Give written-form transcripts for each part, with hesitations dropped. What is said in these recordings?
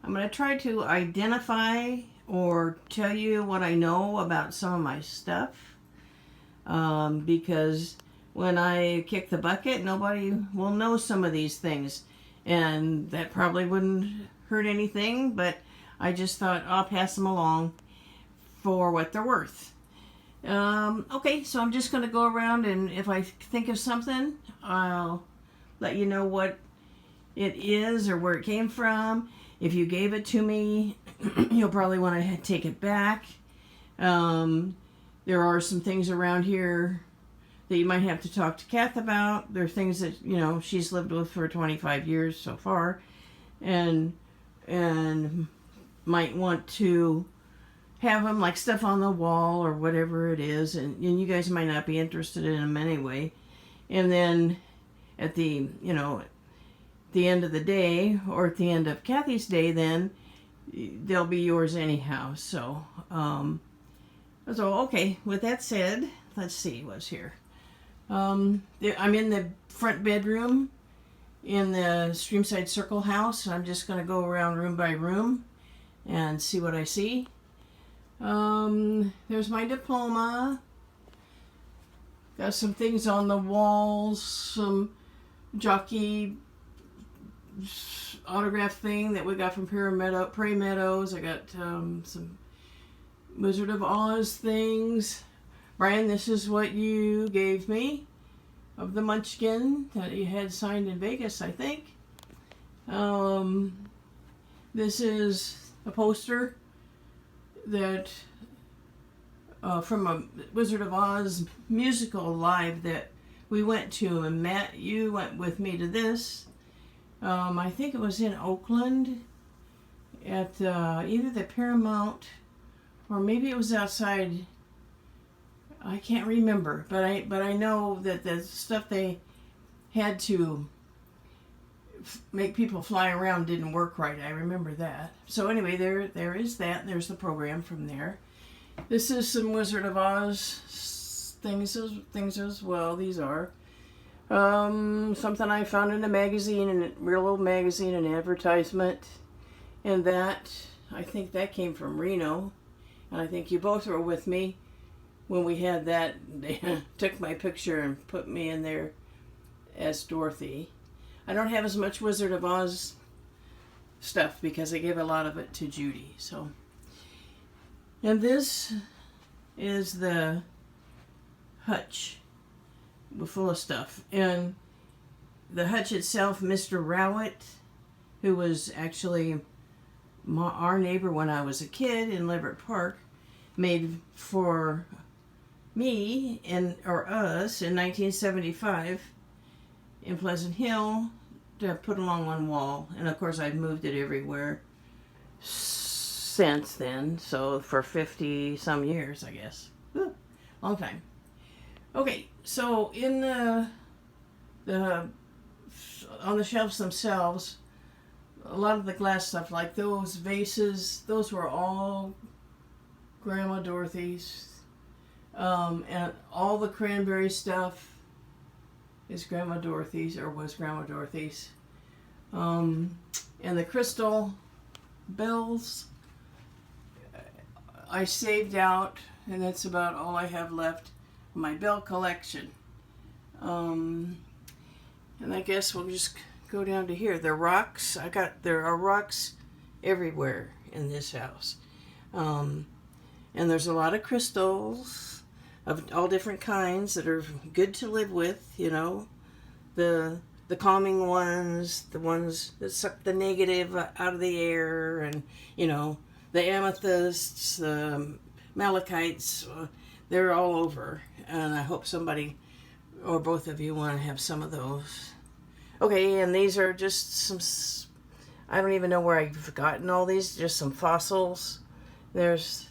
I'm going to try to identify or tell you what I know about some of my stuff, because when I kick the bucket, nobody will know some of these things, and that probably wouldn't hurt anything, but I just thought I'll pass them along for what they're worth. Okay, so I'm just going to go around, and if I think of something, I'll let you know what it is or where it came from. If you gave it to me, you'll probably want to take it back. There are some things around here that you might have to talk to Kath about. There are things that, she's lived with for 25 years so far, and might want to have them, like stuff on the wall or whatever it is, and you guys might not be interested in them anyway. And then at the end of the day, or at the end of Kathy's day, then they'll be yours anyhow. So okay, with that said, let's see what's here. I'm in the front bedroom in the Streamside Circle house. I'm just going to go around room by room and see what I see. There's my diploma. Got some things on the walls, some jockey autograph thing that we got from Prairie Meadows. I got some Wizard of Oz things. Brian, this is what you gave me of the Munchkin that you had signed in Vegas, I think. This is a poster that from a Wizard of Oz musical live that we went to, and Matt, you went with me to this. I think it was in Oakland at either the Paramount or maybe it was outside. I can't remember, but I know that the stuff they had to make people fly around didn't work right. I remember that. So anyway, there is that. There's the program from there. This is some Wizard of Oz things as well. These are something I found in a magazine, in a real old magazine, an advertisement, and that I think that came from Reno, and I think you both were with me when we had that. They took my picture and put me in there as Dorothy. I don't have as much Wizard of Oz stuff because I gave a lot of it to Judy. So, and this is the hutch full of stuff. And the hutch itself, Mr. Rowett, who was actually our neighbor when I was a kid in Leverett Park, made for me or us in 1975 in Pleasant Hill to put along one wall. And of course I've moved it everywhere since then, so for 50 some years, I guess. Whew, long time. Okay, so in the on the shelves themselves, a lot of the glass stuff, like those vases, those were all Grandma Dorothy's. And all the cranberry stuff is Grandma Dorothy's, or was Grandma Dorothy's. And the crystal bells I saved out, and that's about all I have left of my bell collection. And I guess we'll just go down to here. The rocks, there are rocks everywhere in this house. And there's a lot of crystals of all different kinds that are good to live with, the calming ones, the ones that suck the negative out of the air, and the amethysts, the malachites, they're all over, and I hope somebody or both of you want to have some of those. Okay, and these are just some, I don't even know where I've gotten all these, just some fossils. There's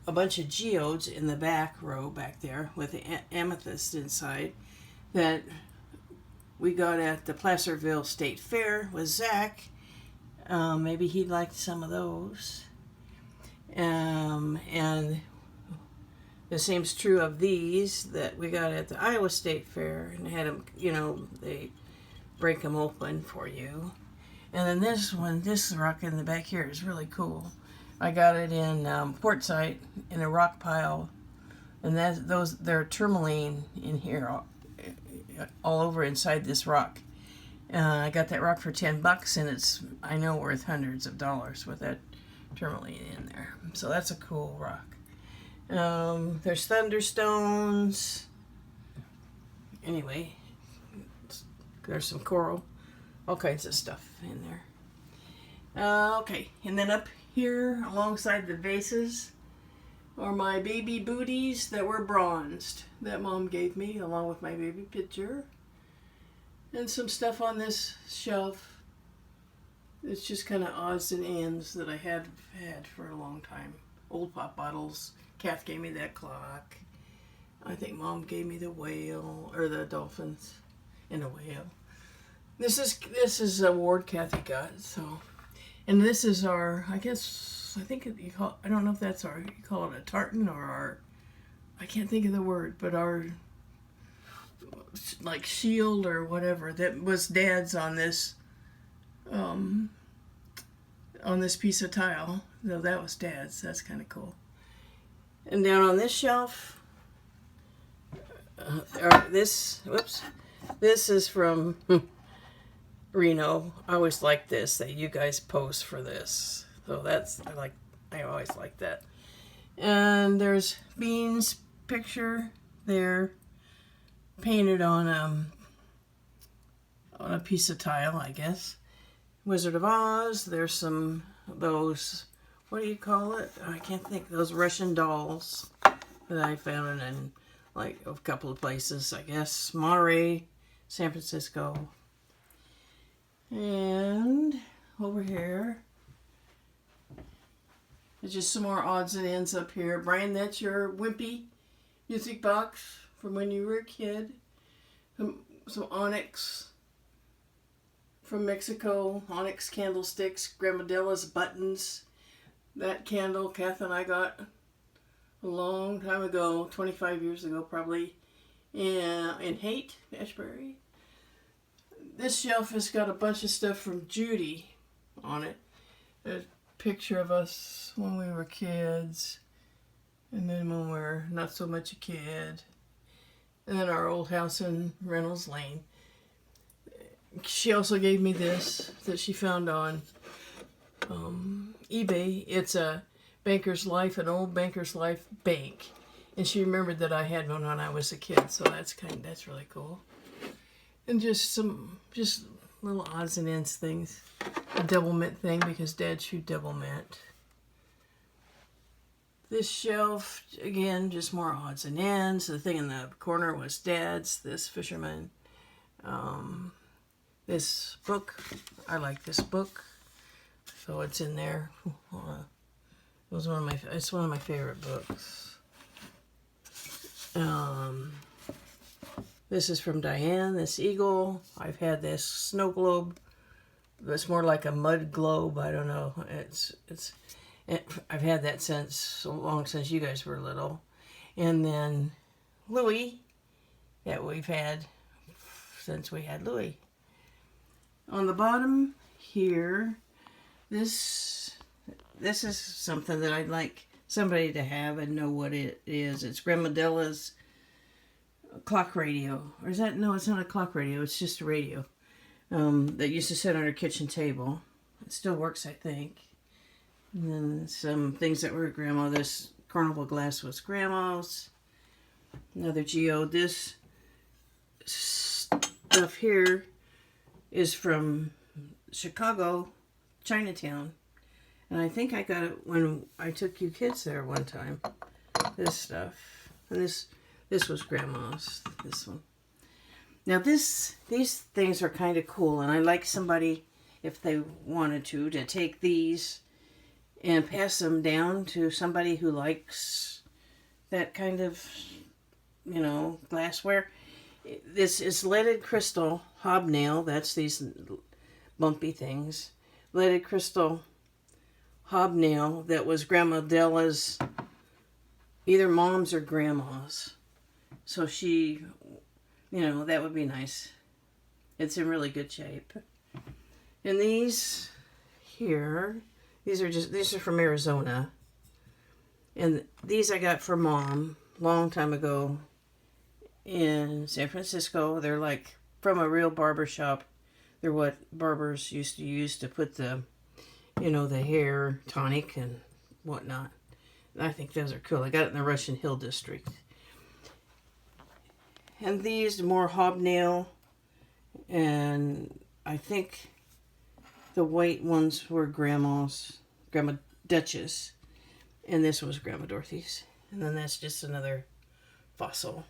a bunch of geodes in the back row back there with the amethyst inside that we got at the Placerville State Fair with Zach. Maybe he'd like some of those. And the same's true of these that we got at the Iowa State Fair, and had them, they break them open for you. And then this one, this rock in the back here is really cool. I got it in quartzite in a rock pile, and they're tourmaline in here, all over inside this rock. I got that rock for $10, and it's, I know, worth hundreds of dollars with that tourmaline in there. So that's a cool rock. There's thunderstones. Anyway, there's some coral, all kinds of stuff in there. Okay, and then up here alongside the vases are my baby booties that were bronzed that Mom gave me along with my baby picture. And some stuff on this shelf. It's just kind of odds and ends that I had for a long time. Old pop bottles. Kath gave me that clock. I think Mom gave me the whale, or the dolphins and a whale. This is a award Kathy got. So, and this is our, I think you call, I don't know if that's our, you call it a tartan or our, I can't think of the word, but our like shield or whatever that was Dad's on this piece of tile. No, that was Dad's. That's kind of cool. And down on this shelf, this is from Reno. I always like this, that you guys post for this. So I always like that. And there's Bean's picture there, painted on a piece of tile, I guess. Wizard of Oz. There's some of those, what do you call it? I can't think. Those Russian dolls that I found in like a couple of places, I guess. Monterey, San Francisco. And over here, there's just some more odds and ends up here. Brian, that's your Wimpy music box from when you were a kid. Some onyx from Mexico, onyx candlesticks, Grammadella's buttons. That candle Kath and I got a long time ago, 25 years ago probably, in Haight, Ashbury. This shelf has got a bunch of stuff from Judy on it. A picture of us when we were kids, and then when we were not so much a kid. And then our old house in Reynolds Lane. She also gave me this that she found on eBay. It's a Banker's Life, an old Banker's Life bank. And she remembered that I had one when I was a kid, so that's really cool. And just little odds and ends things. A double mint thing because Dad chewed double mint. This shelf, again, just more odds and ends. The thing in the corner was Dad's, this fisherman. This book, I like this book, so it's in there. It's one of my favorite books. This is from Diane, this eagle. I've had this snow globe. It's more like a mud globe. I don't know. I've had that since you guys were little. And then Louis, that we've had since we had Louis. On the bottom here, this is something that I'd like somebody to have and know what it is. It's Grammadella's clock radio. Or is that, no, it's not a clock radio, it's just a radio that used to sit on her kitchen table. It still works, I think. And then some things that were Grandma. This Carnival glass was Grandma's. Another geode. This stuff here is from Chicago, Chinatown. And I think I got it when I took you kids there one time. This stuff. And this was Grandma's, this one. Now these things are kind of cool, and I like somebody, if they wanted to take these and pass them down to somebody who likes that kind of, glassware. This is leaded crystal hobnail. That's these bumpy things. Leaded crystal hobnail that was Grammadella's, either Mom's or Grandma's. So she, that would be nice. It's in really good shape. And these here, these are from Arizona. And these I got for Mom long time ago in San Francisco. They're like from a real barber shop. They're what barbers used to use to put the, the hair tonic and whatnot. I think those are cool. I got it in the Russian Hill district. And these more hobnail, and I think the white ones were Grandma Duchess, and this was Grandma Dorothy's. And then that's just another fossil.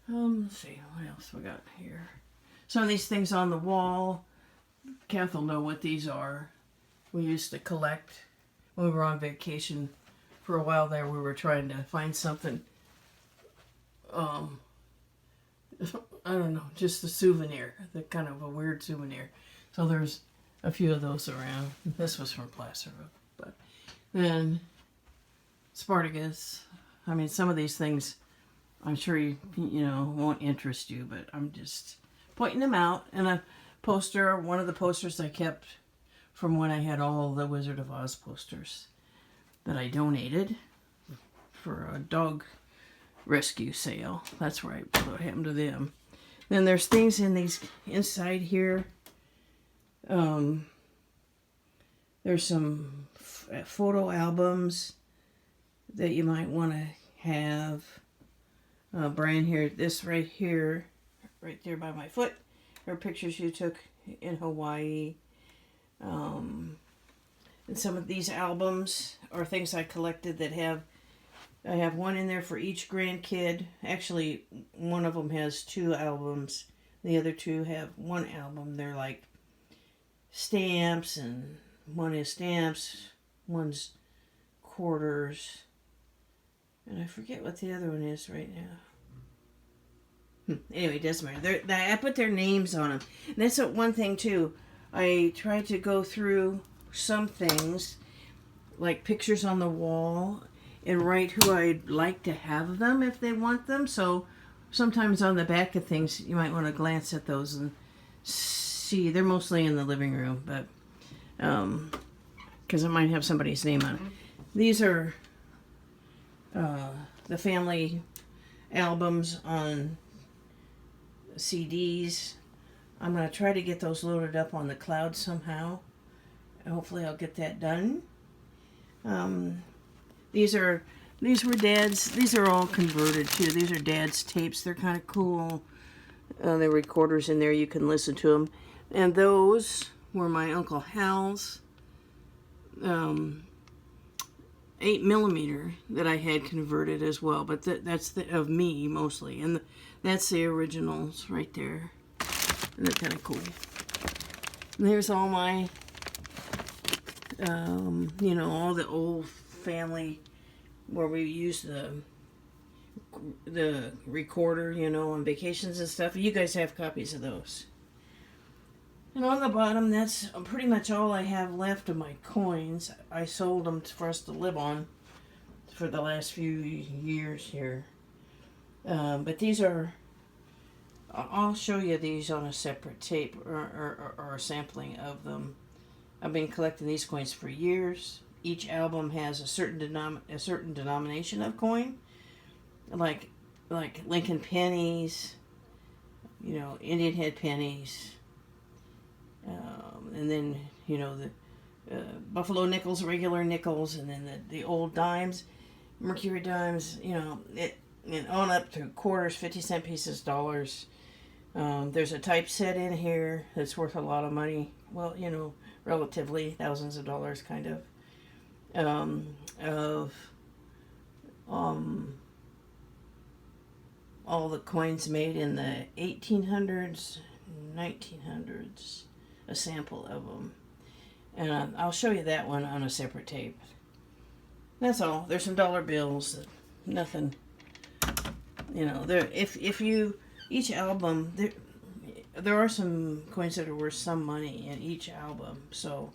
Let's see, what else we got here? Some of these things on the wall. Kath will know what these are. We used to collect when we were on vacation. For a while there, we were trying to find something. I don't know, just a souvenir, the kind of a weird souvenir. So there's a few of those around. This was from Placerville, but then Spartacus. I mean, some of these things, I'm sure you won't interest you, but I'm just pointing them out. And a poster, one of the posters I kept from when I had all the Wizard of Oz posters that I donated for a dog rescue sale. That's right, what happened to them. Then there's things in these inside here. There's some photo albums that you might want to have. Brian here, this right here, right there by my foot, are pictures you took in Hawaii. And some of these albums are things I collected that I have one in there for each grandkid. Actually, one of them has 2 albums. The other 2 have 1 album. They're like stamps, and one is stamps, one's quarters. And I forget what the other one is right now. Anyway, it doesn't matter. I put their names on them. And that's one thing, too. I tried to go through some things, like pictures on the wall, and write who I'd like to have them if they want them. So sometimes on the back of things, you might want to glance at those and see. They're mostly in the living room, but because it might have somebody's name on it. These are the family albums on CDs. I'm going to try to get those loaded up on the cloud somehow. Hopefully I'll get that done. These were Dad's. These are all converted too. These are Dad's tapes. They're kind of cool. There are recorders in there. You can listen to them. And those were my Uncle Hal's 8mm that I had converted as well. But that's of me mostly. And that's the originals right there. And they're kind of cool. And there's all my, all the old family where we use the recorder, on vacations and stuff. You guys have copies of those. And on the bottom, that's pretty much all I have left of my coins. I sold them for us to live on for the last few years here. But these are, I'll show you these on a separate tape or a sampling of them. I've been collecting these coins for years. Each album has a certain denomination of coin, like Lincoln pennies, Indian head pennies, and then the Buffalo nickels, regular nickels, and then the old dimes, Mercury dimes, and on up to quarters, 50-cent pieces, dollars. There's a typeset in here that's worth a lot of money. Well, relatively thousands of dollars, kind of. All the coins made in the 1800s, 1900s, a sample of them. And I'll show you that one on a separate tape. That's all. There's some dollar bills. Nothing. Each album, there are some coins that are worth some money in each album. So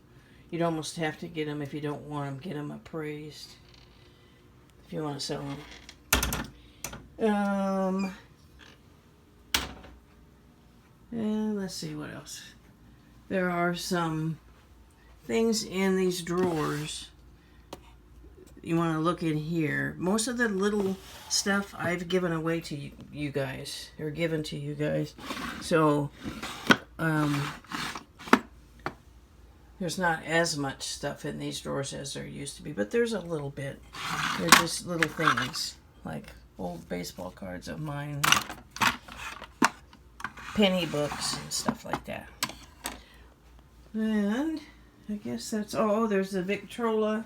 you'd almost have to get them if you don't want them. Get them appraised if you want to sell them. And let's see what else. there are some things in these drawers. You want to look in here. Most of the little stuff I've given away to you guys, or given to you guys. So, there's not as much stuff in these drawers as there used to be, but there's a little bit. They're just little things, like old baseball cards of mine, penny books, and stuff like that. And I guess that's all. There's the Victrola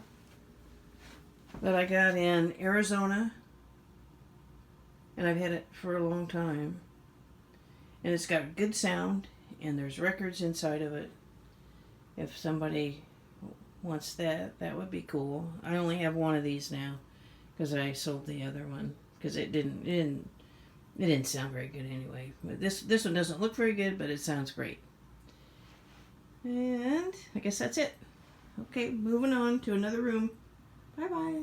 that I got in Arizona, and I've had it for a long time. And it's got good sound, and there's records inside of it. If somebody wants that, that would be cool. I only have one of these now because I sold the other one because it didn't sound very good anyway. But this one doesn't look very good, but it sounds great. And I guess that's it. Okay, moving on to another room. Bye-bye.